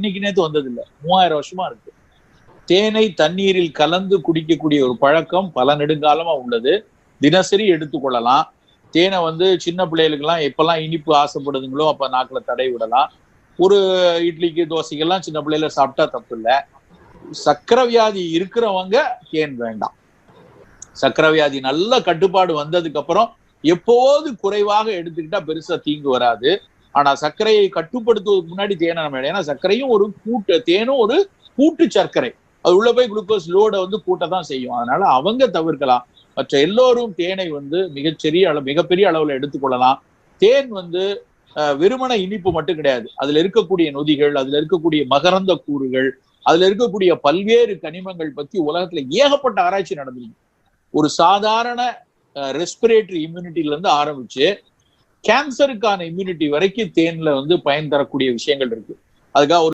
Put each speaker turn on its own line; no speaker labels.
இன்னைக்கு நேத்து வந்தது இல்லை, 3000 வருஷமா இருக்கு. தேனை தண்ணீரில் கலந்து குடிக்கக்கூடிய ஒரு பழக்கம் பல நெடுங்காலமா உள்ளது. தினசரி எடுத்துக்கொள்ளலாம். தேனை சின்ன பிள்ளைகளுக்கு எல்லாம் எப்பெல்லாம் இனிப்பு ஆசைப்படுதுங்களோ அப்ப நாக்குல தடை விடலாம். ஒரு இட்லிக்கு தோசைக்கெல்லாம் சின்ன பிள்ளைல சாப்பிட்டா தப்பு இல்லை. சக்கரை வியாதி இருக்கிறவங்க தேன் வேண்டாம். சக்கரை வியாதி நல்ல கட்டுப்பாடு வந்ததுக்கு அப்புறம் எப்போது குறைவாக எடுத்துக்கிட்டா பெருசா தீங்கு வராது. ஆனா சர்க்கரையை கட்டுப்படுத்துவதற்கு முன்னாடி தேனை நம்ம, ஏன்னா சர்க்கரையும் ஒரு தேனும் ஒரு கூட்டு சர்க்கரை, அது உள்ள போய் குளுக்கோஸ் லோட கூட்டத்தான் செய்யும். அதனால அவங்க தவிர்க்கலாம். மற்ற எல்லோரும் தேனை மிகப்பெரிய அளவுல எடுத்துக்கொள்ளலாம். தேன் வெறுமன இனிப்பு மட்டும் கிடையாது. அதுல இருக்கக்கூடிய நொதிகள், அதுல இருக்கக்கூடிய மகரந்த கூறுகள், அதுல இருக்கக்கூடிய பல்வேறு கனிமங்கள் பத்தி உலகத்துல ஏகப்பட்ட ஆராய்ச்சி நடந்திருக்கு. ஒரு சாதாரண ரெஸ்பிரேட்டரி இம்யூனிட்டில இருந்து ஆரம்பிச்சு கேன்சருக்கான இம்யூனிட்டி வரைக்கும் தேன்ல பயன் தரக்கூடிய விஷயங்கள் இருக்கு. அதுக்காக